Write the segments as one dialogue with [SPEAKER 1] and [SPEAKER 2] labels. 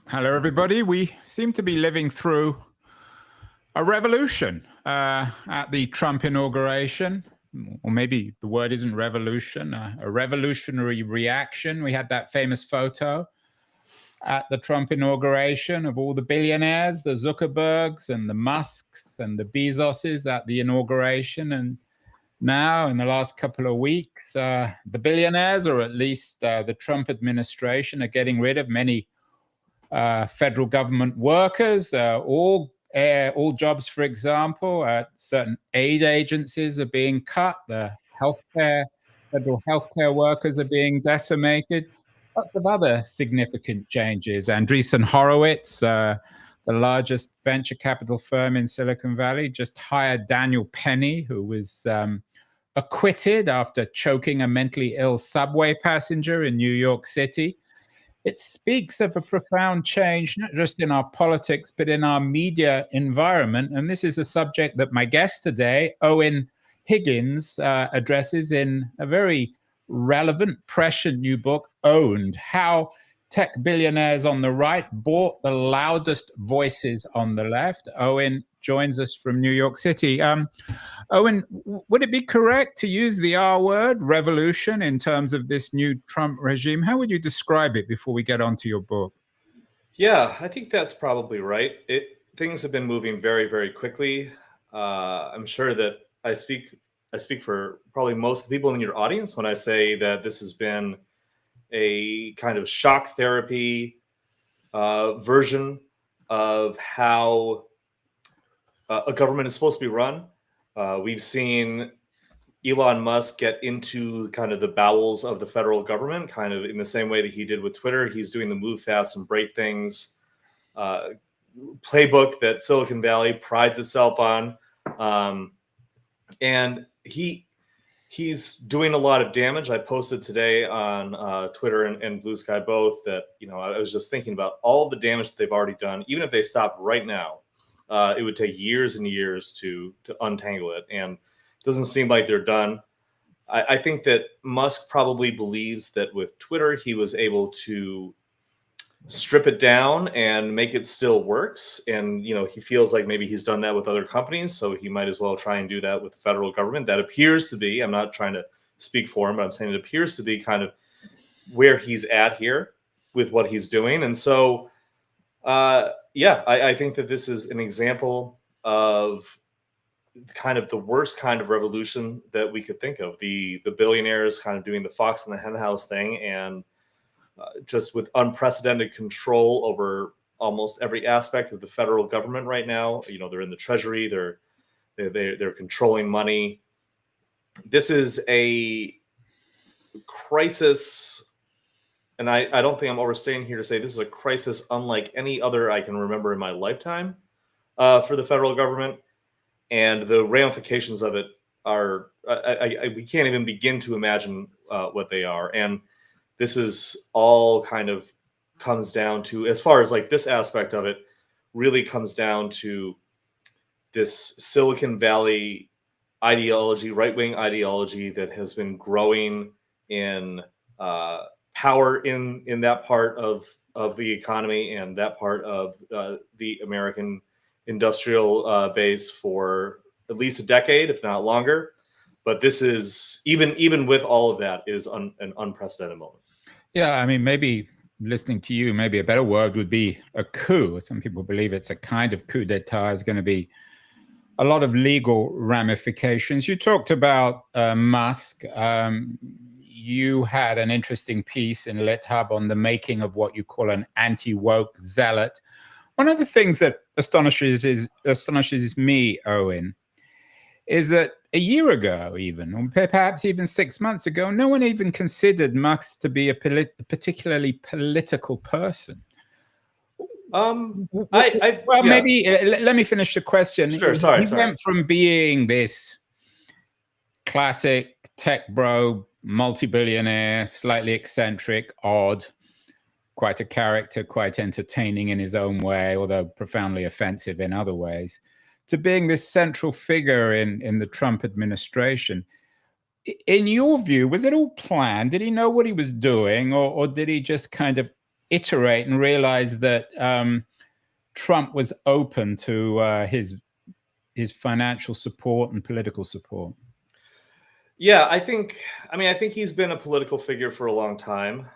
[SPEAKER 1] Hello, everybody. We seem to be living through a revolution at the Trump inauguration. Or maybe the word isn't revolution, a revolutionary reaction. We had that famous photo at the Trump inauguration of all the billionaires, the Zuckerbergs and the Musks and the Bezoses at the inauguration. And now, in the last couple of weeks, the billionaires, or at least the Trump administration, are getting rid of many federal government workers, all jobs, for example, certain aid agencies are being cut. The federal healthcare workers are being decimated. Lots of other significant changes. Andreessen Horowitz, the largest venture capital firm in Silicon Valley, just hired Daniel Penny, who was acquitted after choking a mentally ill subway passenger in New York City. It speaks of a profound change, not just in our politics, but in our media environment. And this is a subject that my guest today, Eoin Higgins, addresses in a very relevant, prescient new book, Owned: How Tech Billionaires on the Right Bought the Loudest Voices on the Left. Eoin joins us from New York City. Eoin, would it be correct to use the R word, revolution, in terms of this new Trump regime? How would you describe it before we get on to your book?
[SPEAKER 2] Yeah, I think that's probably right. Things have been moving very, very quickly. I'm sure that I speak for probably most of the people in your audience when I say that this has been a kind of shock therapy version of how a government is supposed to be run. We've seen Elon Musk get into kind of the bowels of the federal government, kind of in the same way that he did with Twitter. He's doing the move fast and break things playbook that Silicon Valley prides itself on, and he's doing a lot of damage. I posted today on Twitter and Blue Sky both that I was just thinking about all the damage that they've already done. Even if they stopped right now, it would take years and years to untangle it, and doesn't seem like they're done. I think that Musk probably believes that with Twitter, he was able to strip it down and make it still works. And, he feels like maybe he's done that with other companies. So he might as well try and do that with the federal government. That appears to be, I'm not trying to speak for him, but I'm saying it appears to be kind of where he's at here with what he's doing. And so, I think that this is an example of kind of the worst kind of revolution that we could think of. The billionaires kind of doing the fox in the henhouse thing, and just with unprecedented control over almost every aspect of the federal government right now. They're in the treasury, they're controlling money. This is a crisis, and I don't think I'm overstating here to say this is a crisis unlike any other I can remember in my lifetime for the federal government. And the ramifications of it are, we can't even begin to imagine what they are. And this is all kind of comes down to, as far as like this aspect of it, really comes down to this Silicon Valley ideology, right-wing ideology that has been growing in power in that part of the economy and that part of the American industrial base for at least a decade, if not longer. But this is, even with all of that, is an unprecedented moment.
[SPEAKER 1] Yeah, I mean, maybe listening to you, maybe a better word would be a coup. Some people believe it's a kind of coup d'etat. Is going to be a lot of legal ramifications. You talked about Musk. You had an interesting piece in LitHub on the making of what you call an anti-woke zealot. One of the things that astonishes me, Eoin, is that a year ago, even, or perhaps even 6 months ago, no one even considered Musk to be a particularly political person. Maybe let me finish the question.
[SPEAKER 2] Sure, sorry.
[SPEAKER 1] He went from being this classic tech bro, multi-billionaire, slightly eccentric, odd, quite a character, quite entertaining in his own way, although profoundly offensive in other ways, to being this central figure in the Trump administration. In your view, was it all planned? Did he know what he was doing, or did he just kind of iterate and realize that Trump was open to his financial support and political support?
[SPEAKER 2] Yeah, I think he's been a political figure for a long time,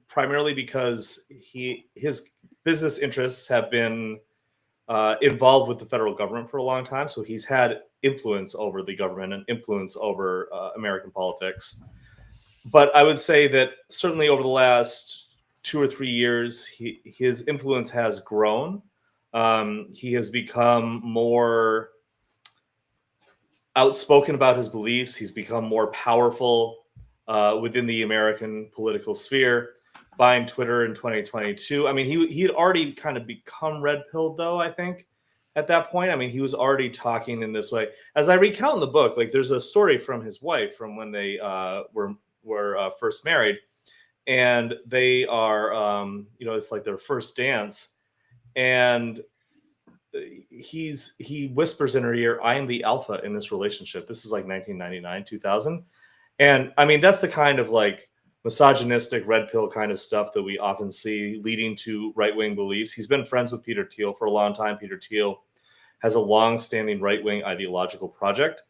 [SPEAKER 2] primarily because his business interests have been involved with the federal government for a long time. So he's had influence over the government and influence over American politics. But I would say that certainly over the last 2 or 3 years, his influence has grown. He has become more outspoken about his beliefs. He's become more powerful within the American political sphere. Buying Twitter in 2022. I mean, he had already kind of become red pilled, though, I think, at that point. I mean, he was already talking in this way. As I recount in the book, like there's a story from his wife from when they were first married, and they are, it's like their first dance, and he whispers in her ear, "I am the alpha in this relationship." This is like 1999, 2000. And I mean, that's the kind of like misogynistic red pill kind of stuff that we often see leading to right-wing beliefs. He's been friends with Peter Thiel for a long time. Peter Thiel has a long-standing right-wing ideological project.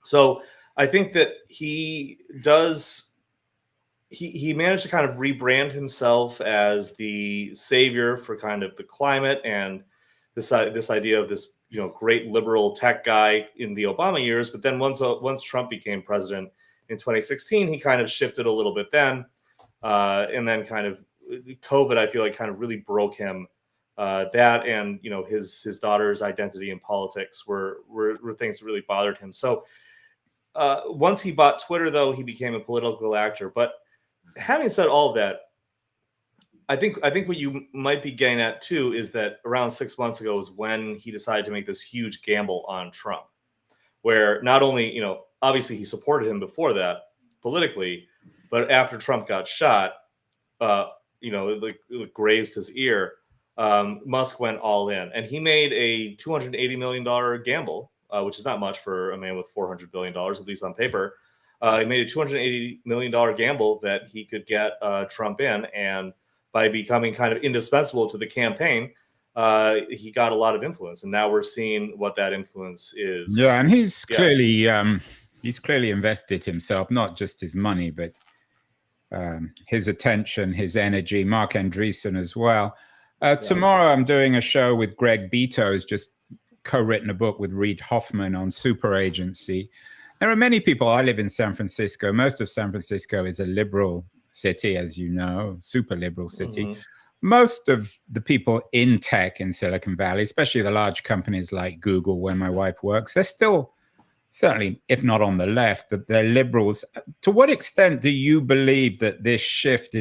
[SPEAKER 2] So I think that he managed to kind of rebrand himself as the savior for kind of the climate and this idea of this great liberal tech guy in the Obama years. But then once Trump became president in 2016, he kind of shifted a little bit then, and then kind of COVID, I feel like, kind of really broke him. That and his daughter's identity in politics were things that really bothered him. So once he bought Twitter, though, he became a political actor. But having said all of that, I think what you might be getting at too is that around 6 months ago is when he decided to make this huge gamble on Trump, where not only obviously he supported him before that politically, but after Trump got shot, it grazed his ear. Musk went all in, and he made a $280 million gamble, which is not much for a man with $400 billion, at least on paper. He made a $280 million gamble that he could get Trump in, and by becoming kind of indispensable to the campaign, he got a lot of influence, and now we're seeing what that influence is.
[SPEAKER 1] Yeah, and he's clearly invested himself, not just his money, but his attention, his energy. Mark Andreessen as well. Tomorrow, I'm doing a show with Greg Beto, who's just co-written a book with Reid Hoffman on super agency. There are many people. I live in San Francisco. Most of San Francisco is a liberal city, as you know, super liberal city. Mm-hmm. Most of the people in tech in Silicon Valley, especially the large companies like Google, where my wife works, they're still, certainly, if not on the left, that they're liberals. To what extent do you believe that this shift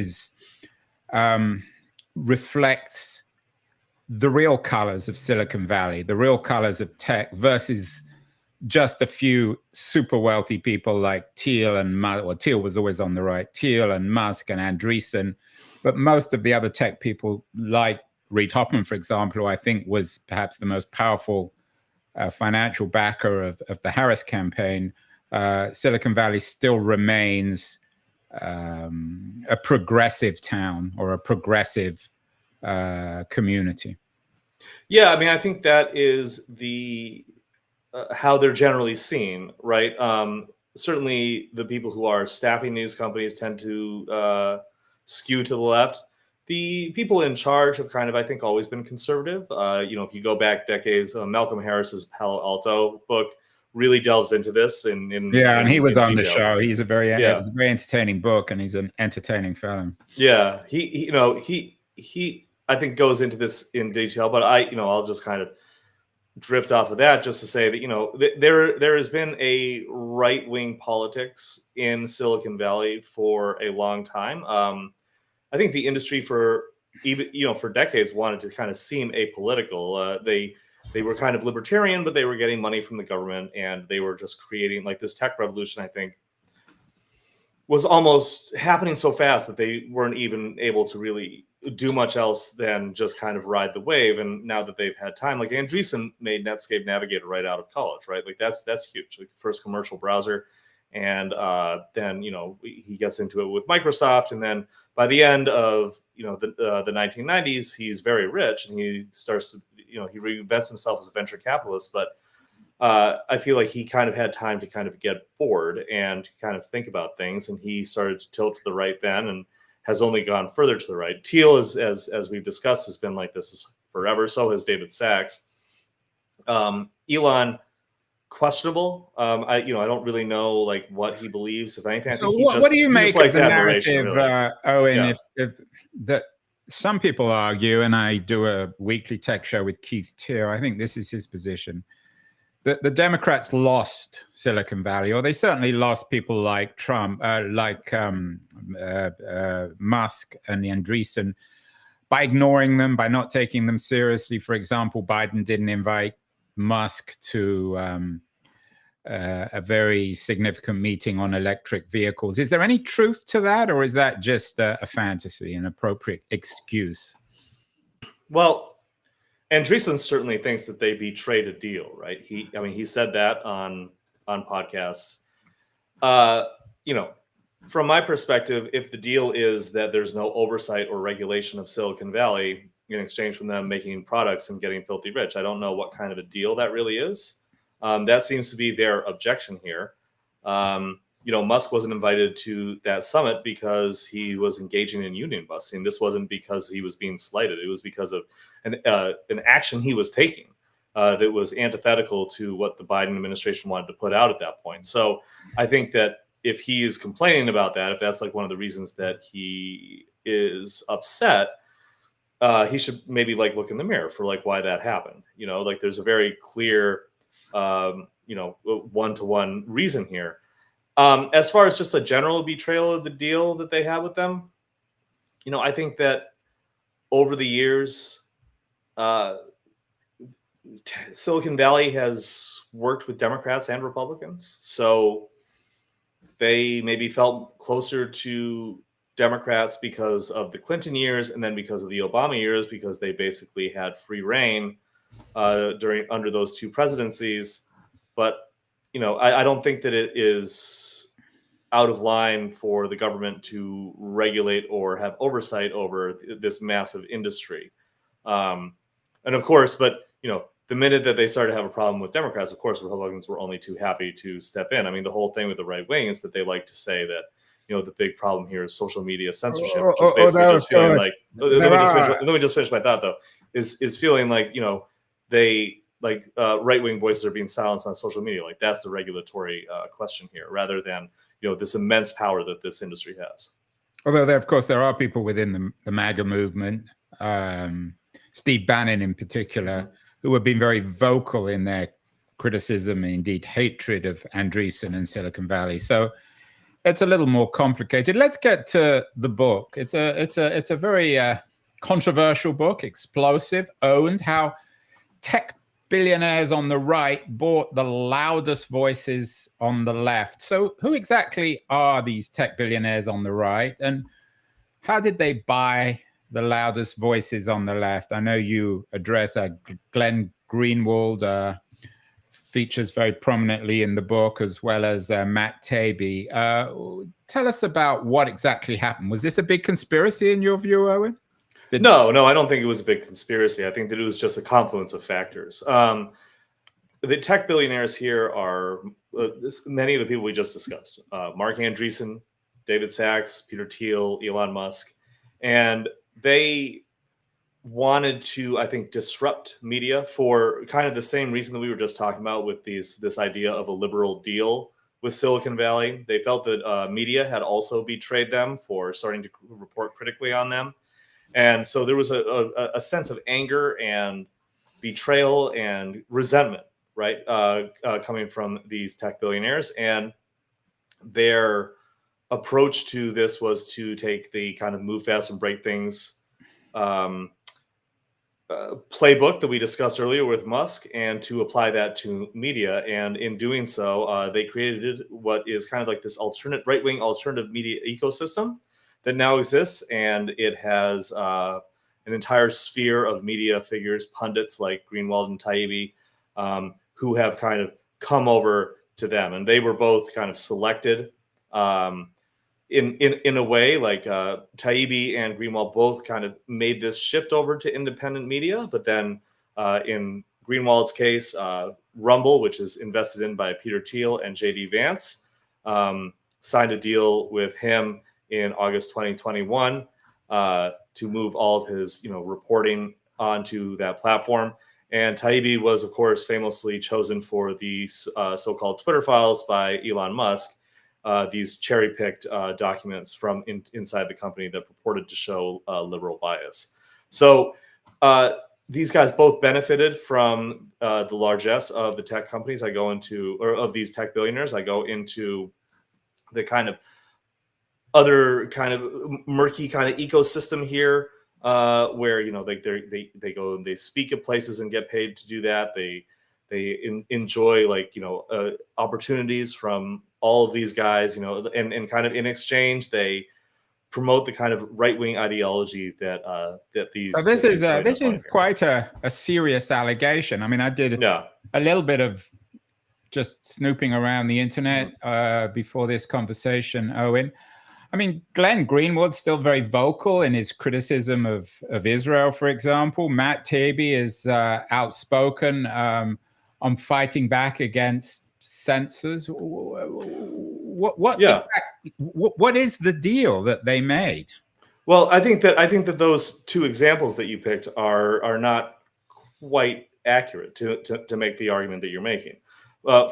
[SPEAKER 1] reflects the real colors of Silicon Valley, the real colors of tech, versus just a few super wealthy people like Thiel and Musk? Well, Thiel was always on the right. Thiel and Musk and Andreessen, but most of the other tech people, like Reid Hoffman, for example, who I think was perhaps the most powerful financial backer of the Harris campaign, Silicon Valley still remains a progressive town or a progressive community.
[SPEAKER 2] Yeah, I mean, I think that is how they're generally seen, right? Certainly, the people who are staffing these companies tend to skew to the left. The people in charge have kind of, I think, always been conservative. If you go back decades, Malcolm Harris's Palo Alto book really delves into this. And
[SPEAKER 1] he was on the show. He's it was a very entertaining book, and he's an entertaining fellow.
[SPEAKER 2] Yeah, he I think goes into this in detail, but I'll just kind of drift off of that just to say that there has been a right-wing politics in Silicon Valley for a long time. I think the industry for decades wanted to kind of seem apolitical. They were kind of libertarian, but they were getting money from the government, and they were just creating like this tech revolution. I think was almost happening so fast that they weren't even able to really do much else than just kind of ride the wave. And now that they've had time, like Andreessen made Netscape Navigator right out of college, right? Like that's huge, like first commercial browser. And then, he gets into it with Microsoft. And then by the end of, the 1990s, he's very rich, and he starts to, he reinvents himself as a venture capitalist. But I feel like he kind of had time to kind of get bored and kind of think about things. And he started to tilt to the right then, and has only gone further to the right. Thiel, as we've discussed, has been like this forever. So has David Sachs. Elon, questionable. I don't really know like what he believes. If anything, I think
[SPEAKER 1] what do you make of the narrative,
[SPEAKER 2] really.
[SPEAKER 1] Owen? Yeah. If that some people argue, and I do a weekly tech show with Keith Tier, I think this is his position, that the Democrats lost Silicon Valley, or they certainly lost people like Trump, Musk and Andreessen, by ignoring them, by not taking them seriously. For example, Biden didn't invite Musk to a very significant meeting on electric vehicles. Is there any truth to that, or is that just a fantasy, an appropriate excuse?
[SPEAKER 2] Well, Andreessen certainly thinks that they betrayed a deal, right? He said that on podcasts. From my perspective, if the deal is that there's no oversight or regulation of Silicon Valley in exchange for them making products and getting filthy rich, I don't know what kind of a deal that really is. That seems to be their objection here. Musk wasn't invited to that summit because he was engaging in union busting. This wasn't because he was being slighted. It was because of an action he was taking that was antithetical to what the Biden administration wanted to put out at that point. So I think that if he is complaining about that, if that's like one of the reasons that he is upset, he should maybe like look in the mirror for like why that happened. Like there's a very clear, one-to-one reason here. As far as just a general betrayal of the deal that they had with them, I think that over the years, Silicon Valley has worked with Democrats and Republicans. So they maybe felt closer to Democrats because of the Clinton years, and then because of the Obama years, because they basically had free reign under those two presidencies. But I don't think that it is out of line for the government to regulate or have oversight over this massive industry. And of course, but the minute that they started to have a problem with Democrats, of course, Republicans were only too happy to step in. I mean, the whole thing with the right wing is that they like to say that, the big problem here is social media censorship, which is basically just feeling like, let me just finish my thought though, is feeling like, they like right-wing voices are being silenced on social media. Like that's the regulatory question here, rather than, this immense power that this industry has.
[SPEAKER 1] Although there are people within the MAGA movement, Steve Bannon in particular, who have been very vocal in their criticism, indeed hatred of Andreessen and Silicon Valley. So it's a little more complicated. Let's get to the book. It's a very controversial book, explosive, owned, how tech billionaires on the right bought the loudest voices on the left. So who exactly are these tech billionaires on the right, and how did they buy the loudest voices on the left? I know you address Glenn Greenwald, features very prominently in the book, as well as Matt Taibbi. Tell us about what exactly happened. Was this a big conspiracy in your view, Owen?
[SPEAKER 2] No, I don't think it was a big conspiracy. I think that it was just a confluence of factors. The tech billionaires here are many of the people we just discussed. Mark Andreessen, David Sachs, Peter Thiel, Elon Musk. And they wanted to, I think, disrupt media for kind of the same reason that we were just talking about with this idea of a liberal deal with Silicon Valley. They felt that media had also betrayed them for starting to report critically on them. And so there was a sense of anger and betrayal and resentment, right, coming from these tech billionaires. And their approach to this was to take the kind of move fast and break things playbook that we discussed earlier with Musk, and to apply that to media. And in doing so, they created what is kind of like this right-wing alternative media ecosystem that now exists, and it has an entire sphere of media figures, pundits like Greenwald and Taibbi, who have kind of come over to them, and they were both kind of selected in a way. Like Taibbi and Greenwald both kind of made this shift over to independent media, but then in Greenwald's case, Rumble, which is invested in by Peter Thiel and JD Vance, signed a deal with him in August 2021 to move all of his reporting onto that platform. And Taibbi was, of course, famously chosen for the so-called Twitter files by Elon Musk, these cherry-picked documents from inside the company that purported to show liberal bias. So these guys both benefited from the largesse of the tech companies I go into, or of these tech billionaires. I go into the kind of other kind of murky kind of ecosystem here, where they go and they speak at places and get paid to do that. They enjoy opportunities from all of these guys, and kind of in exchange they promote the kind of right-wing ideology that these.
[SPEAKER 1] So this is quite a serious allegation. I mean, I did a little bit of just snooping around the internet before this conversation, Owen. I mean, Glenn Greenwald's still very vocal in his criticism of Israel, for example. Matt Taibbi is outspoken on fighting back against censors. What is the deal that they made?
[SPEAKER 2] Well, I think that those two examples that you picked are not quite accurate to make the argument that you're making.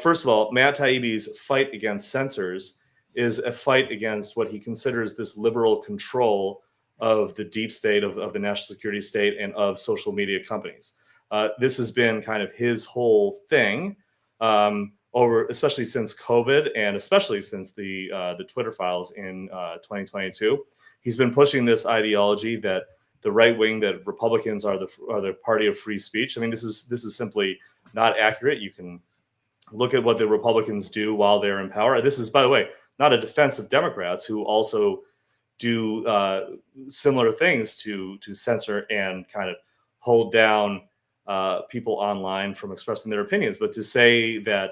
[SPEAKER 2] First of all, Matt Taibbi's fight against censors is a fight against what he considers this liberal control of the deep state, of the national security state, and of social media companies. This has been kind of his whole thing over, especially since COVID, and especially since the Twitter files in 2022. He's been pushing this ideology that the right wing, that Republicans are the party of free speech. I mean, this is simply not accurate. You can look at what the Republicans do while they're in power. This is, by the way, not a defense of Democrats, who also do similar things to censor and kind of hold down people online from expressing their opinions. But to say that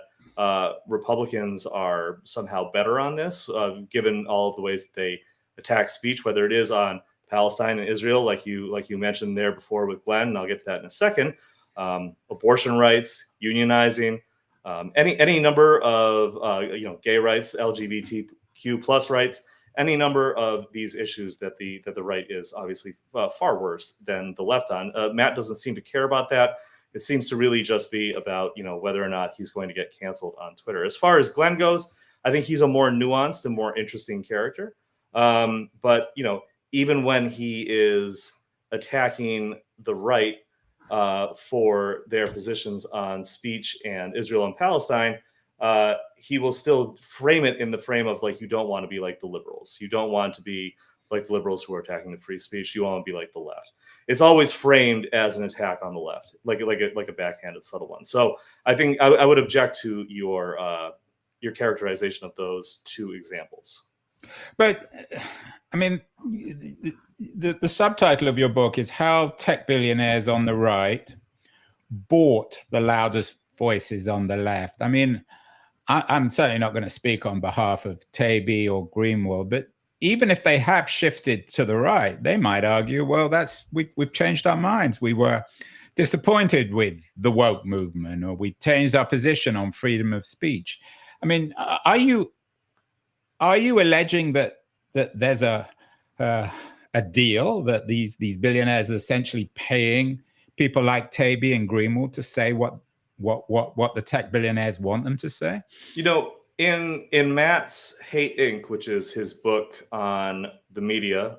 [SPEAKER 2] Republicans are somehow better on this, given all of the ways that they attack speech, whether it is on Palestine and Israel, like you mentioned there before with Glenn, and I'll get to that in a second, abortion rights, unionizing, any number of gay rights, LGBTQ plus rights, any number of these issues that the right is obviously far worse than the left on. Matt doesn't seem to care about that. It seems to really just be about whether or not he's going to get canceled on Twitter. As far as Glenn goes, I think he's a more nuanced and more interesting character. But even when he is attacking the right for their positions on speech and Israel and Palestine, he will still frame it in the frame of you don't want to be like the liberals. You don't want to be like the liberals who are attacking the free speech. You want to be like the left. It's always framed as an attack on the left, like a backhanded, subtle one. So I think I would object to your characterization of those two examples.
[SPEAKER 1] But I mean, the subtitle of your book is "How Tech Billionaires on the Right Bought the Loudest Voices on the Left." I mean, I'm certainly not going to speak on behalf of Taibbi or Greenwald, but even if they have shifted to the right, they might argue, well, we've changed our minds. We were disappointed with the woke movement, or we changed our position on freedom of speech. I mean, are you alleging that there's a deal, that these billionaires are essentially paying people like Taibbi and Greenwald to say what the tech billionaires want them to say?
[SPEAKER 2] In Matt's Hate Inc., which is his book on the media,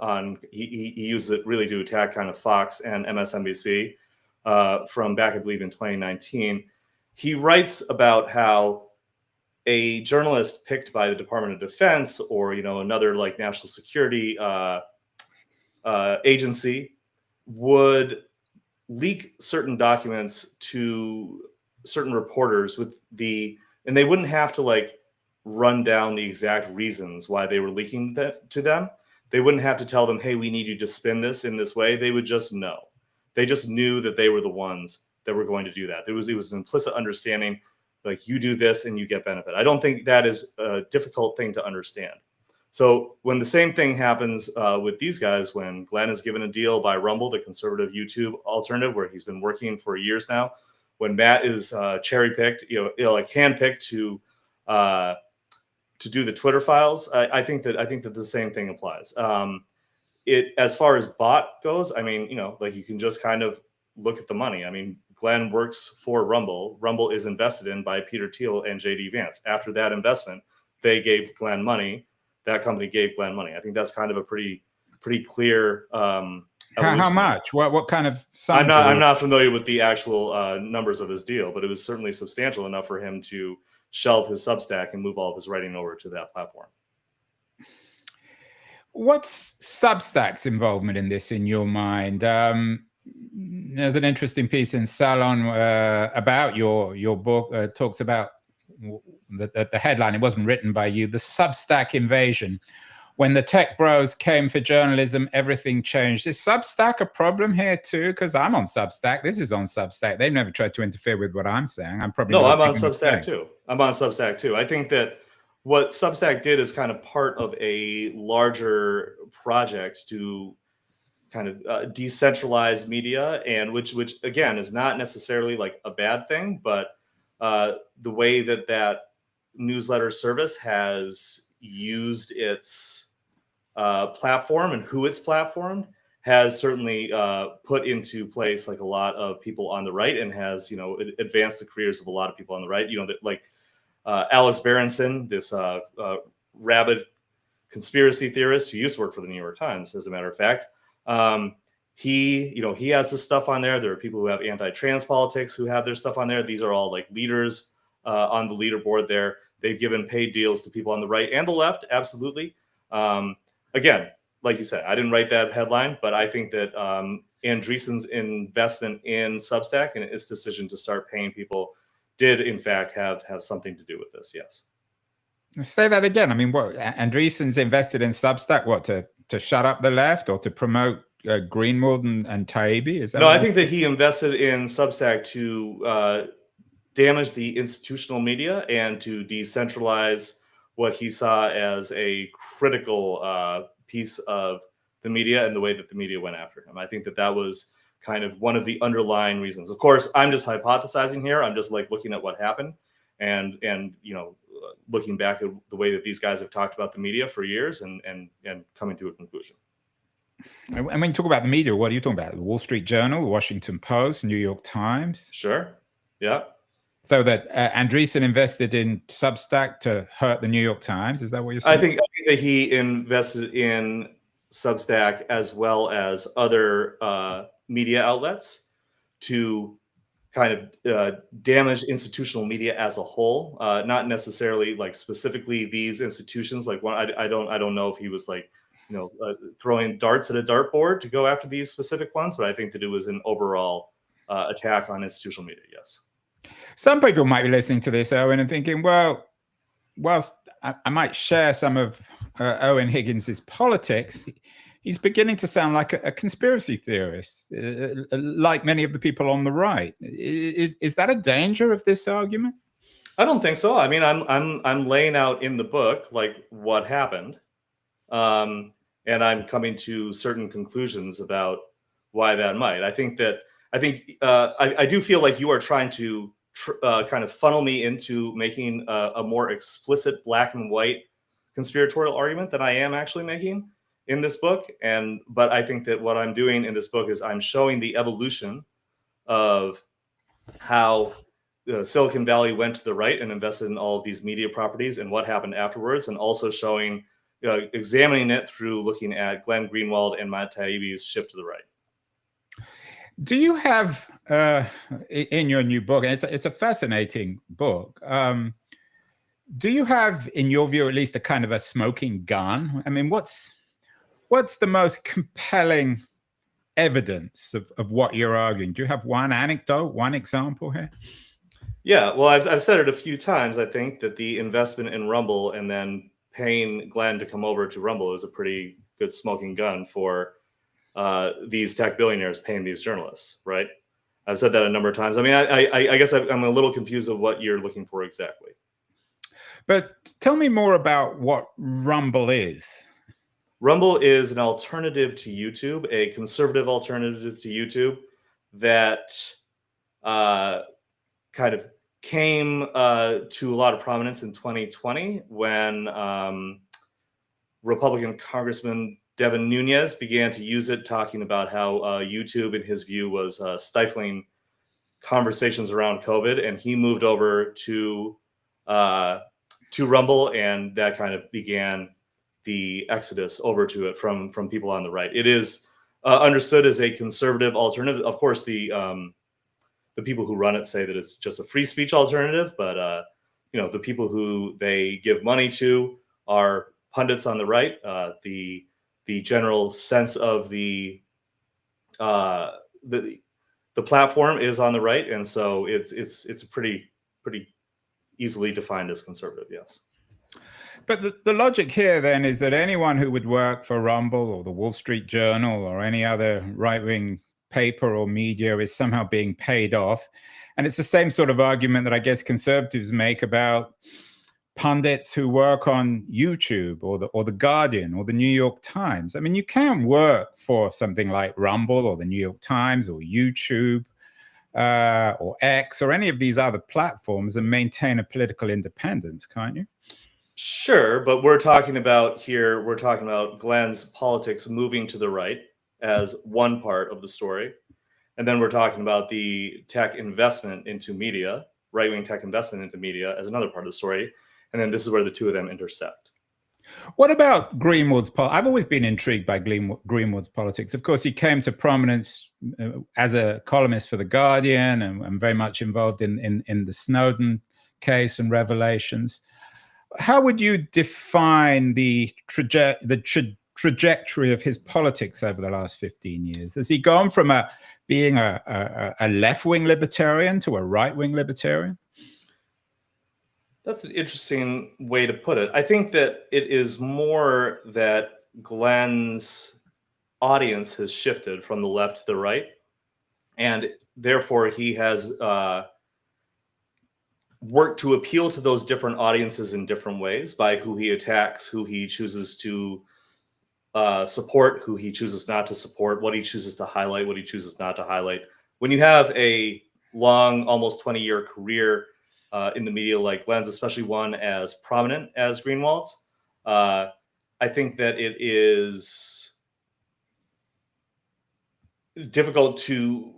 [SPEAKER 2] he uses it really to attack kind of Fox and MSNBC from back, I believe, in 2019. He writes about how a journalist picked by the Department of Defense or another national security agency would leak certain documents to certain reporters and they wouldn't have to run down the exact reasons why they were leaking that to them. They wouldn't have to tell them, hey, we need you to spin this in this way. They would just know. They just knew that they were the ones that were going to do that. It was an implicit understanding like you do this and you get benefit. I don't think that is a difficult thing to understand. So when the same thing happens with these guys, when Glenn is given a deal by Rumble, the conservative YouTube alternative, where he's been working for years now, when Matt is cherry picked, like handpicked to do the Twitter files, I think that the same thing applies. It, as far as bot goes, I mean, like you can just kind of look at the money. I mean, Glenn works for Rumble. Rumble is invested in by Peter Thiel and JD Vance. After that investment, they gave Glenn money. That company gave Glenn money. I think that's kind of a pretty clear.
[SPEAKER 1] How much? What kind of sums?
[SPEAKER 2] I'm not familiar with the actual numbers of his deal, but it was certainly substantial enough for him to shelve his Substack and move all of his writing over to that platform.
[SPEAKER 1] What's Substack's involvement in this, in your mind? There's an interesting piece in Salon about your book. Talks about the headline. It wasn't written by you. The Substack invasion. When the tech bros came for journalism, everything changed. Is Substack a problem here too? Because I'm on Substack. This is on Substack. They've never tried to interfere with what I'm saying. I'm probably
[SPEAKER 2] no. I'm on Substack too. I think that what Substack did is kind of part of a larger project to kind of decentralize media, and which again is not necessarily like a bad thing, but the way that newsletter service has used its platform and who it's platformed has certainly put into place like a lot of people on the right, and has advanced the careers of a lot of people on the right. Like Alex Berenson, this rabid conspiracy theorist who used to work for the New York Times, as a matter of fact. He has this stuff on there. There are people who have anti-trans politics who have their stuff on there. These are all like leaders on the leaderboard there. They've given paid deals to people on the right and the left. Absolutely. Again, like you said, I didn't write that headline, but I think that Andreessen's investment in Substack and its decision to start paying people did in fact have something to do with this. Yes.
[SPEAKER 1] Say that again. I mean, what, Andreessen's invested in Substack? What, to shut up the left or to promote Greenwald and Taibbi? Is that?
[SPEAKER 2] No, I think that he invested in Substack to damage the institutional media and to decentralize what he saw as a critical piece of the media and the way that the media went after him. I think that was kind of one of the underlying reasons. Of course, I'm just hypothesizing here. I'm just like looking at what happened and looking back at the way that these guys have talked about the media for years and coming to a conclusion.
[SPEAKER 1] And when you talk about the media, what are you talking about? The Wall Street Journal, the Washington Post, New York Times?
[SPEAKER 2] Sure. Yeah.
[SPEAKER 1] So that Andreessen invested in Substack to hurt the New York Times? Is that what you're saying?
[SPEAKER 2] I think that he invested in Substack as well as other media outlets to kind of damage institutional media as a whole, not necessarily like specifically these institutions. Like I don't know if he was like throwing darts at a dartboard to go after these specific ones, but I think that it was an overall attack on institutional media. Yes.
[SPEAKER 1] Some people might be listening to this, Eoin, and thinking, well, whilst I might share some of Eoin Higgins's politics, he's beginning to sound like a conspiracy theorist, like many of the people on the right. Is that a danger of this argument?
[SPEAKER 2] I don't think so. I mean, I'm laying out in the book like what happened, and I'm coming to certain conclusions about why that might. I do feel like you are trying to kind of funnel me into making a more explicit black and white conspiratorial argument than I am actually making in this book. But I think that what I'm doing in this book is I'm showing the evolution of how Silicon Valley went to the right and invested in all of these media properties and what happened afterwards, and also showing, examining it through looking at Glenn Greenwald and Matt Taibbi's shift to the right.
[SPEAKER 1] Do you have in your new book, and it's a fascinating book, do you have, in your view, at least a kind of a smoking gun? I mean, what's the most compelling evidence of what you're arguing? Do you have one anecdote, one example here?
[SPEAKER 2] Yeah, well, I've said it a few times. I think that the investment in Rumble and then paying Glenn to come over to Rumble is a pretty good smoking gun for these tech billionaires paying these journalists, right? I've said that a number of times. I mean, I guess I'm a little confused of what you're looking for exactly.
[SPEAKER 1] But tell me more about what Rumble is.
[SPEAKER 2] Rumble is an alternative to YouTube, a conservative alternative to YouTube that kind of came to a lot of prominence in 2020 when Republican Congressman Devin Nunes began to use it, talking about how YouTube, in his view, was stifling conversations around COVID, and he moved over to Rumble, and that kind of began the exodus over to it from people on the right. It is understood as a conservative alternative. Of course, the people who run it say that it's just a free speech alternative, but the people who they give money to are pundits on the right. The general sense of the platform is on the right, and so it's pretty easily defined as conservative. Yes.
[SPEAKER 1] But the logic here then is that anyone who would work for Rumble or the Wall Street Journal or any other right-wing paper or media is somehow being paid off. And it's the same sort of argument that I guess conservatives make about pundits who work on YouTube or the Guardian or the New York Times. I mean, you can work for something like Rumble or the New York Times or YouTube or X or any of these other platforms and maintain a political independence, can't you?
[SPEAKER 2] Sure, but we're talking about Glenn's politics moving to the right as one part of the story. And then we're talking about the tech investment into media, right-wing tech investment into media as another part of the story. And then this is where the two of them intersect.
[SPEAKER 1] What about Greenwood's politics? I've always been intrigued by Greenwood's politics. Of course, he came to prominence as a columnist for The Guardian and very much involved in the Snowden case and revelations. How would you define the trajectory of his politics over the last 15 years? Has he gone from being a left-wing libertarian to a right-wing libertarian?
[SPEAKER 2] That's an interesting way to put it. I think that it is more that Glenn's audience has shifted from the left to the right, and therefore he has worked to appeal to those different audiences in different ways by who he attacks, who he chooses to support, who he chooses not to support, what he chooses to highlight, what he chooses not to highlight. When you have a long, almost 20-year career in the media like Glenn's, especially one as prominent as Greenwald's, I think that it is difficult to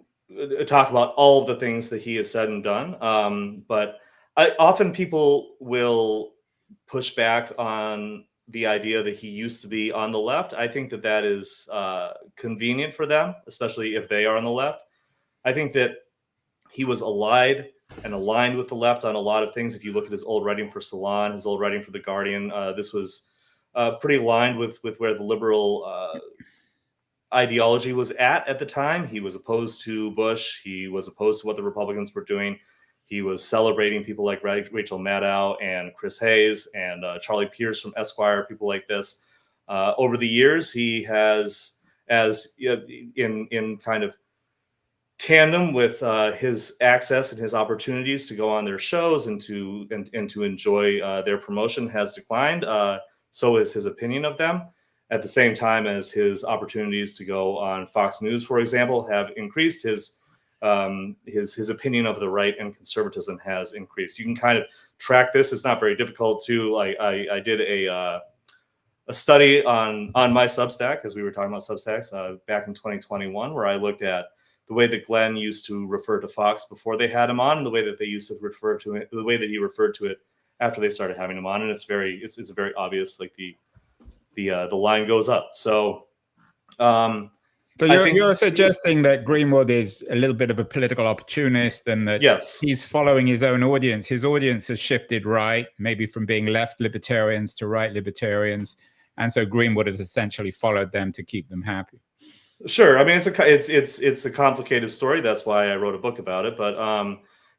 [SPEAKER 2] talk about all of the things that he has said and done. But often people will push back on the idea that he used to be on the left. I think that is convenient for them, especially if they are on the left. I think that he was allied and aligned with the left on a lot of things. If you look at his old writing for Salon, his old writing for The Guardian, this was pretty aligned with where the liberal ideology was at the time. He was opposed to Bush. He was opposed to what the Republicans were doing. He was celebrating people like Rachel Maddow and Chris Hayes and Charlie Pierce from Esquire, people like this. Over the years, he has, in kind of tandem with his access and his opportunities to go on their shows and to enjoy their promotion, has declined. So is his opinion of them. At the same time as his opportunities to go on Fox News, for example, have increased, his opinion of the right and conservatism has increased. You can kind of track this. It's not very difficult to. I did a study on my Substack, as we were talking about Substacks back in 2021, where I looked at the way that Glenn used to refer to Fox before they had him on, and the way that they used to refer to it, the way that he referred to it after they started having him on, and it's very obvious, like the line goes up. So
[SPEAKER 1] you're suggesting that Greenwood is a little bit of a political opportunist and that
[SPEAKER 2] yes,
[SPEAKER 1] he's following his own audience. His audience has shifted right, maybe from being left libertarians to right libertarians. And so Greenwood has essentially followed them to keep them happy.
[SPEAKER 2] Sure. I mean, it's a complicated story. That's why I wrote a book about it. But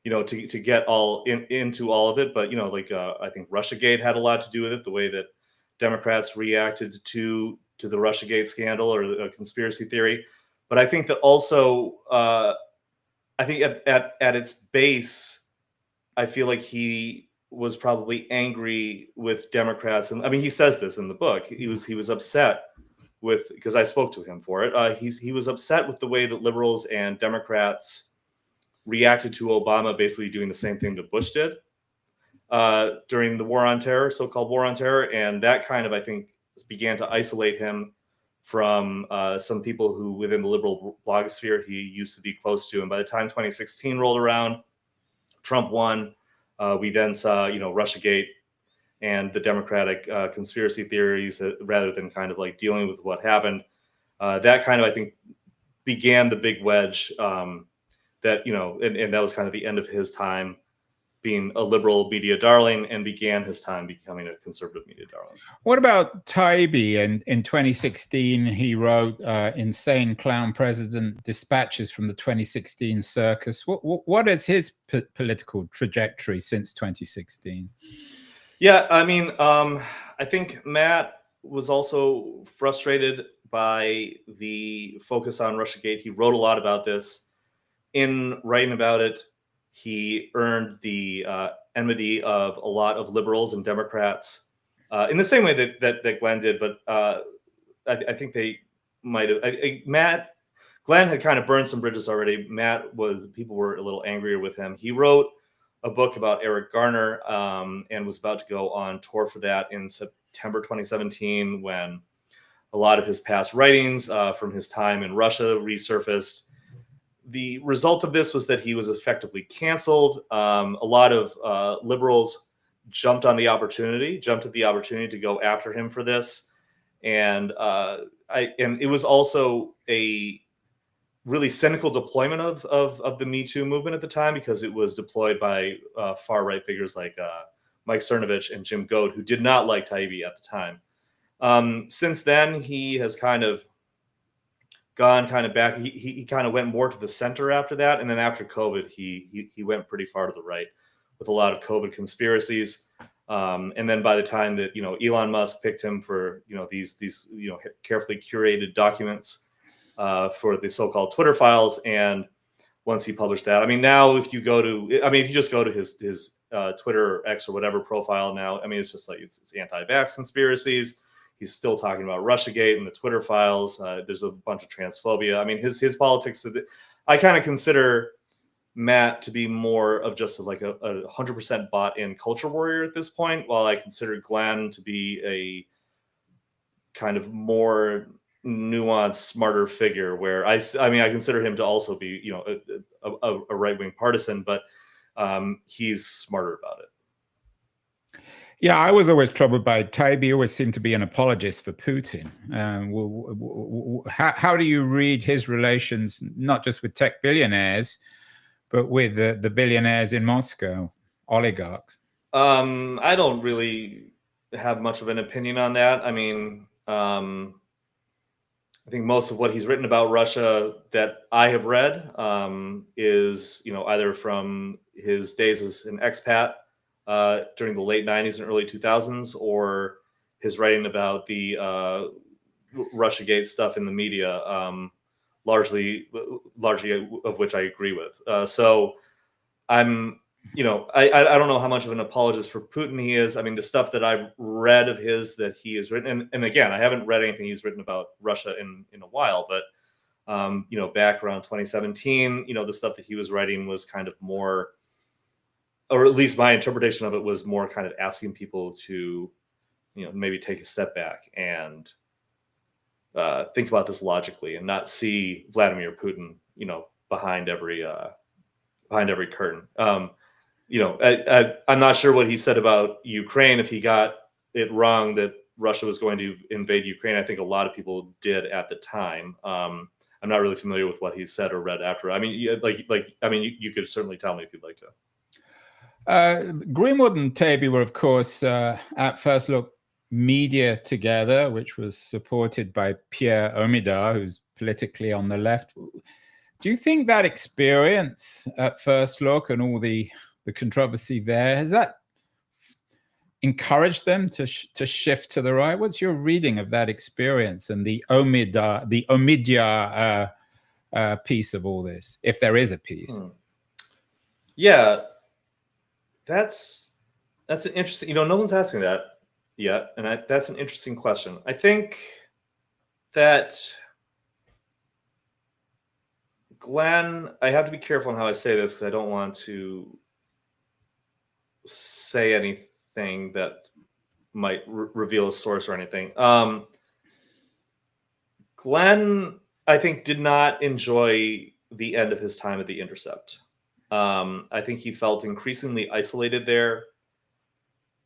[SPEAKER 2] to get all into all of it. But I think Russiagate had a lot to do with it. The way that Democrats reacted to the Russiagate scandal or the conspiracy theory. But I think that also I think at its base, I feel like he was probably angry with Democrats, and I mean, he says this in the book. He was upset with, because I spoke to him for it. He was upset with the way that liberals and Democrats reacted to Obama basically doing the same thing that Bush did during the war on terror, so-called war on terror, and that kind of, I think, began to isolate him from some people who within the liberal blogosphere he used to be close to. And by the time 2016 rolled around, Trump won. We then saw, Russiagate and the Democratic conspiracy theories, rather than kind of like dealing with what happened. That kind of, I think, began the big wedge that, and that was kind of the end of his time being a liberal media darling, and began his time becoming a conservative media darling.
[SPEAKER 1] What about Taibbi? And in 2016, he wrote Insane Clown President Dispatches from the 2016 Circus. What is his political trajectory since 2016?
[SPEAKER 2] Yeah, I mean, I think Matt was also frustrated by the focus on Russiagate. He wrote a lot about this. In writing about it, he earned the enmity of a lot of liberals and Democrats in the same way that Glenn did. But I think they might have. Glenn had kind of burned some bridges already. People were a little angrier with him. He wrote a book about Eric Garner and was about to go on tour for that in September 2017, when a lot of his past writings from his time in Russia resurfaced. The result of this was that he was effectively canceled. A lot of liberals jumped at the opportunity to go after him for this. And it was also a really cynical deployment of the Me Too movement at the time, because it was deployed by far right figures like Mike Cernovich and Jim Goad, who did not like Taibbi at the time. Since then, he has kind of gone kind of back. He kind of went more to the center after that, and then after COVID, he went pretty far to the right with a lot of COVID conspiracies. And then by the time that Elon Musk picked him for these carefully curated documents for the so-called Twitter files, and once he published that, I mean, now if you just go to his Twitter or X or whatever profile now, I mean, it's just like it's anti-vax conspiracies. He's still talking about Russiagate and the Twitter files. There's a bunch of transphobia. I mean, his politics. I kind of consider Matt to be more of just like a 100% bought-in culture warrior at this point, while I consider Glenn to be a kind of more nuanced, smarter figure. Where I consider him to also be a right-wing partisan, but he's smarter about it.
[SPEAKER 1] Yeah, I was always troubled by Taibbi. Always seemed to be an apologist for Putin. How do you read his relations, not just with tech billionaires, but with the billionaires in Moscow, oligarchs?
[SPEAKER 2] I don't really have much of an opinion on that. I mean, I think most of what he's written about Russia that I have read is either from his days as an expat during the late 90s and early 2000s, or his writing about the Russiagate stuff in the media, largely of which I agree with. So I'm, I don't know how much of an apologist for Putin he is. I mean, the stuff that I've read of his that he has written, and again, I haven't read anything he's written about Russia in a while, but back around 2017, the stuff that he was writing was kind of more, or at least my interpretation of it was more kind of asking people to, maybe take a step back and think about this logically, and not see Vladimir Putin, behind every curtain. I'm not sure what he said about Ukraine, if he got it wrong that Russia was going to invade Ukraine. I think a lot of people did at the time. I'm not really familiar with what he said or read after. I mean, you could certainly tell me if you'd like to.
[SPEAKER 1] Greenwood and Taibbi were, of course, at first look media together, which was supported by Pierre Omidyar, who's politically on the left. Do you think that experience at first look and all the controversy there, has that encouraged them to shift to the right? What's your reading of that experience and the Omidyar piece of all this, if there is a piece?
[SPEAKER 2] Yeah, that's an interesting. No one's asking that yet, and that's an interesting question. I think that Glenn, I have to be careful on how I say this because I don't want to say anything that might reveal a source or anything. Glenn, I think, did not enjoy the end of his time at The Intercept. I think he felt increasingly isolated there,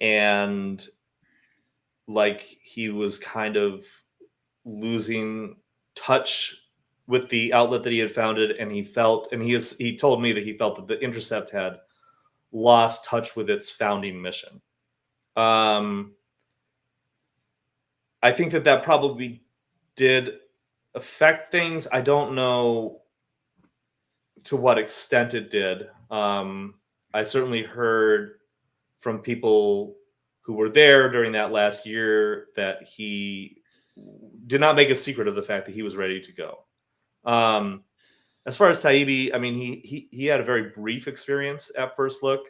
[SPEAKER 2] and like he was kind of losing touch with the outlet that he had founded, and he told me that he felt that The Intercept had lost touch with its founding mission. I think that probably did affect things. I don't know to what extent it did. I certainly heard from people who were there during that last year that he did not make a secret of the fact that he was ready to go. As far as Taibbi, I mean, he had a very brief experience at First Look.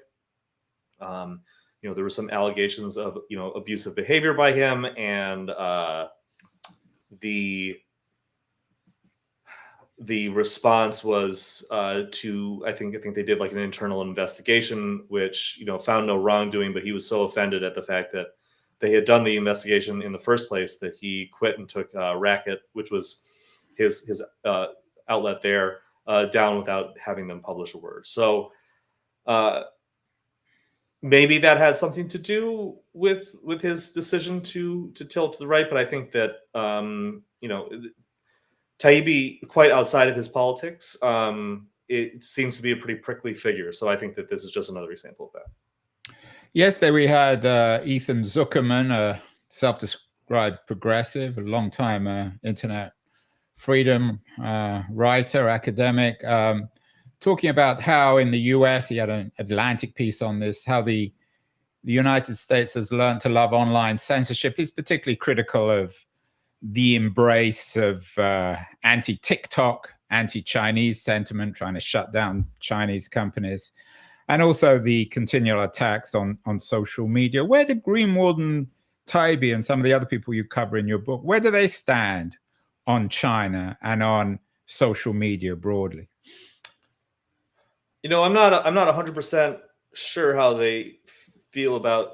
[SPEAKER 2] There were some allegations of abusive behavior by him, and the response was to I think they did like an internal investigation, which found no wrongdoing, but he was so offended at the fact that they had done the investigation in the first place that he quit and took Racket, which was his outlet there, down without having them publish a word. So maybe that had something to do with his decision to tilt to the right, but I think that Taibbi, quite outside of his politics, it seems to be a pretty prickly figure. So I think that this is just another example of that.
[SPEAKER 1] Yesterday we had Ethan Zuckerman, a self-described progressive, a long-time internet freedom writer, academic, talking about how in the US, he had an Atlantic piece on this, how the United States has learned to love online censorship. He's particularly critical of the embrace of anti-TikTok, anti-Chinese sentiment, trying to shut down Chinese companies, and also the continual attacks on social media. Where do Greenwald and Taibbi and some of the other people you cover in your book, where do they stand on China and on social media broadly?
[SPEAKER 2] I'm not 100% sure how they feel about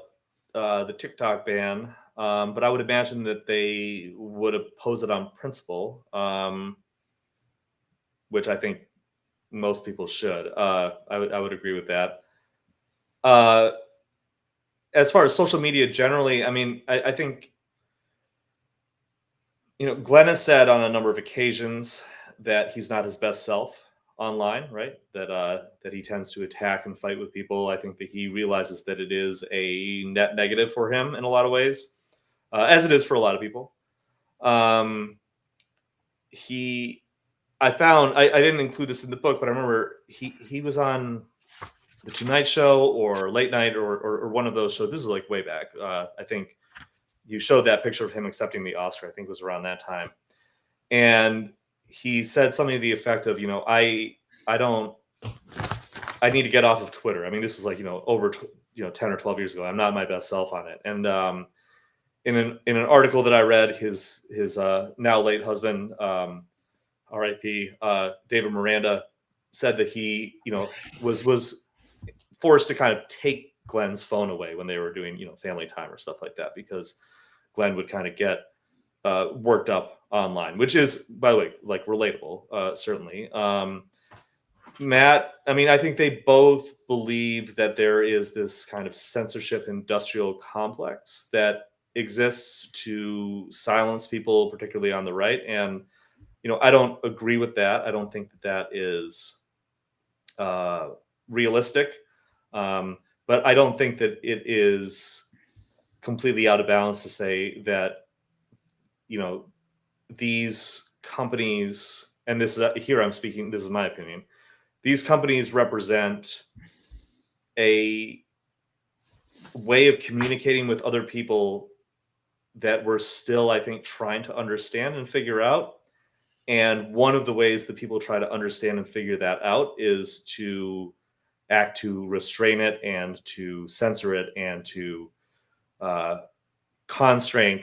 [SPEAKER 2] the TikTok ban. But I would imagine that they would oppose it on principle, which I think most people should. I would agree with that. As far as social media generally, I mean, I think Glenn has said on a number of occasions that he's not his best self online, right? That he tends to attack and fight with people. I think that he realizes that it is a net negative for him in a lot of ways. As it is for a lot of people. I didn't include this in the book, but I remember he was on the Tonight Show or Late Night or one of those shows. This is like way back. I think you showed that picture of him accepting the Oscar. I think it was around that time. And he said something to the effect of, I need to get off of Twitter. I mean, this is like, over 10 or 12 years ago. I'm not my best self on it. And in an article that I read, his now late husband, R.I.P. David Miranda, said that he was forced to kind of take Glenn's phone away when they were doing family time or stuff like that, because Glenn would kind of get worked up online, which is, by the way, like relatable, certainly. Matt, I mean, I think they both believe that there is this kind of censorship industrial complex that exists to silence people, particularly on the right. And, I don't agree with that. I don't think that is realistic. But I don't think that it is completely out of balance to say that, these companies, and this is here I'm speaking, this is my opinion, these companies represent a way of communicating with other people that we're still, I think, trying to understand and figure out. And one of the ways that people try to understand and figure that out is to act to restrain it and to censor it and to constrain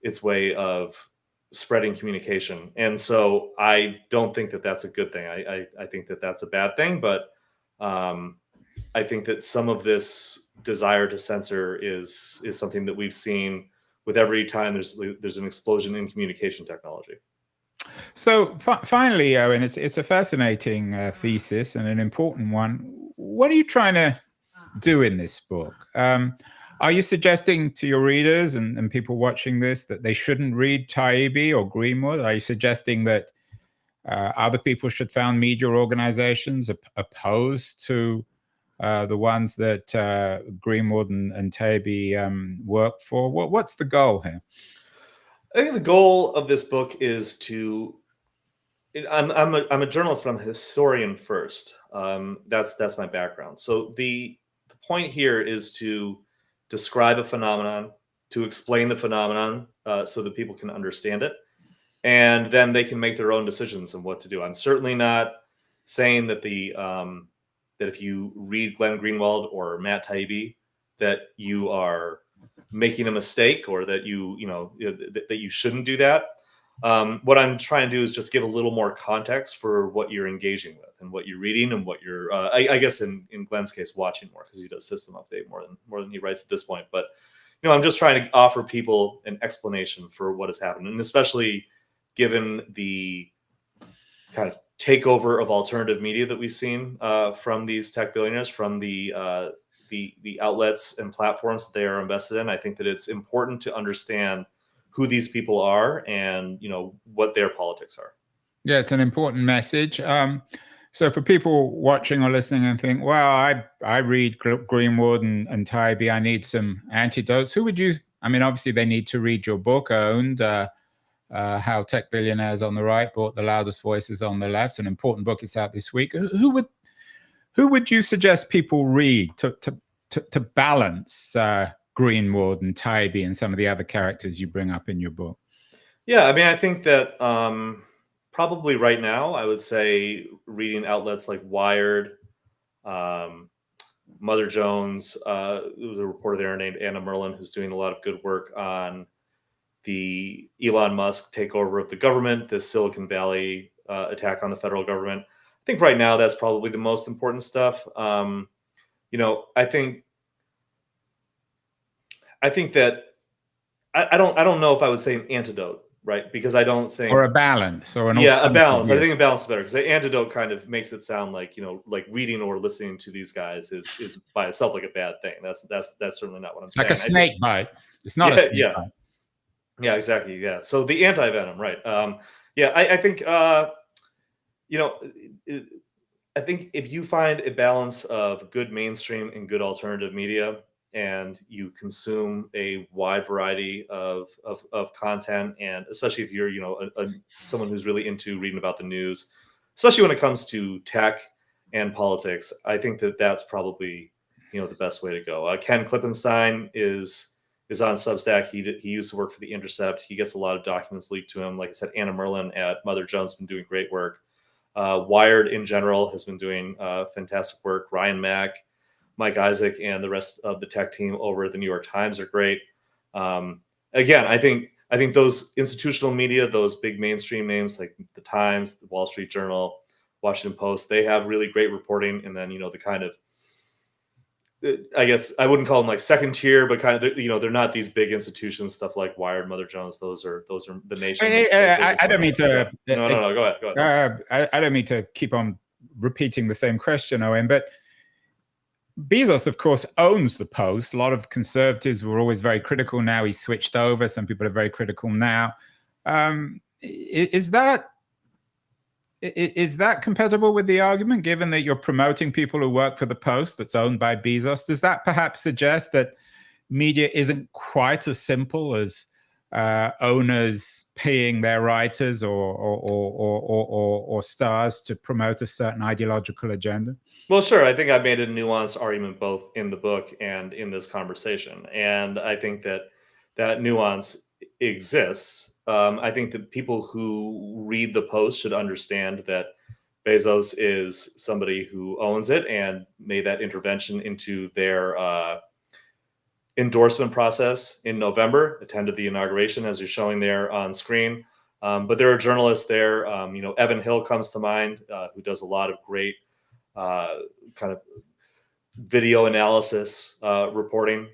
[SPEAKER 2] its way of spreading communication. And so I don't think that that's a good thing. I think that that's a bad thing, but I think that some of this desire to censor is something that we've seen with every time there's an explosion in communication technology.
[SPEAKER 1] So finally, Owen, it's a fascinating thesis and an important one. What are you trying to do in this book? Are you suggesting to your readers and people watching this that they shouldn't read Taibbi or Greenwood? Are you suggesting that other people should found media organizations opposed to the ones that Greenwood and Taibbi work for? What's the goal here?
[SPEAKER 2] I think the goal of this book is to. I'm a journalist, but I'm a historian first. That's my background. So the point here is to describe a phenomenon, to explain the phenomenon, so that people can understand it, and then they can make their own decisions on what to do. I'm certainly not saying that that if you read Glenn Greenwald or Matt Taibbi, that you are making a mistake or that that you shouldn't do that. What I'm trying to do is just give a little more context for what you're engaging with and what you're reading and what you're, I guess in Glenn's case, watching more, because he does system update more than he writes at this point. But I'm just trying to offer people an explanation for what has happened, and especially given the kind of takeover of alternative media that we've seen from these tech billionaires, from the outlets and platforms that they are invested in. I think that it's important to understand who these people are and what their politics are.
[SPEAKER 1] Yeah, it's an important message. So for people watching or listening and think, well, I read Greenwood and Taibbi, I need some antidotes. Who would you? I mean, obviously they need to read your book, Owned. How Tech Billionaires on the Right Bought the Loudest Voices on the Left. It's an important book. It's out this week. Who would you suggest people read to balance Greenwood and Taibbi and some of the other characters you bring up in your book?
[SPEAKER 2] Yeah, I mean, I think that probably right now, I would say reading outlets like Wired, Mother Jones. There was a reporter there named Anna Merlin who's doing a lot of good work on the Elon Musk takeover of the government, the Silicon Valley attack on the federal government. I think right now that's probably the most important stuff. I think that I don't know if I would say an antidote, right? Because I don't think,
[SPEAKER 1] or a balance, or
[SPEAKER 2] a balance. I think a balance is better, because the antidote kind of makes it sound like like reading or listening to these guys is by itself like a bad thing. That's certainly not what I'm saying.
[SPEAKER 1] Like a snake bite. It's not a snake bite.
[SPEAKER 2] Yeah, exactly. Yeah. So the anti-venom, right? I think I think if you find a balance of good mainstream and good alternative media, and you consume a wide variety of content, and especially if you're someone who's really into reading about the news, especially when it comes to tech and politics, I think that that's probably the best way to go. Ken Klippenstein is on Substack. He used to work for The Intercept. He gets a lot of documents leaked to him. Like I said, Anna Merlin at Mother Jones has been doing great work. Wired in general has been doing fantastic work. Ryan Mack, Mike Isaac, and the rest of the tech team over at the New York Times are great. Again, I think those institutional media, those big mainstream names like the Times, the Wall Street Journal, Washington Post, they have really great reporting. And then the kind of, I guess I wouldn't call them like second tier, but kind of they're not these big institutions, stuff like Wired, Mother Jones. Those are the nation.
[SPEAKER 1] I don't mean to.
[SPEAKER 2] No. Go ahead.
[SPEAKER 1] I don't mean to keep on repeating the same question, Owen, but Bezos, of course, owns the Post. A lot of conservatives were always very critical. Now he's switched over. Some people are very critical now. Is that compatible with the argument, given that you're promoting people who work for the Post that's owned by Bezos? Does that perhaps suggest that media isn't quite as simple as owners paying their writers or stars to promote a certain ideological agenda?
[SPEAKER 2] Well, sure. I think I made a nuanced argument both in the book and in this conversation, and I think that nuance exists. I think that people who read the post should understand that Bezos is somebody who owns it and made that intervention into their endorsement process in November, attended the inauguration as you're showing there on screen. But there are journalists there. Evan Hill comes to mind, who does a lot of great kind of video analysis reporting.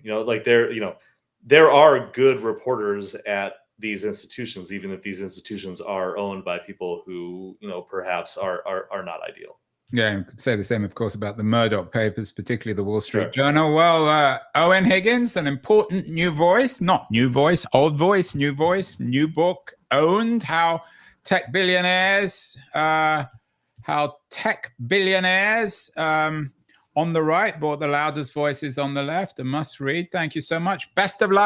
[SPEAKER 2] There are good reporters at these institutions, even if these institutions are owned by people who perhaps are not ideal.
[SPEAKER 1] Yeah, you could say the same, of course, about the Murdoch papers, particularly the Wall Street
[SPEAKER 2] Sure.
[SPEAKER 1] Journal. Well, Eoin Higgins, an important new voice, not new voice, old voice, new book, Owned, how tech billionaires on the right bought the loudest voices on the left. A must read. Thank you so much. Best of luck.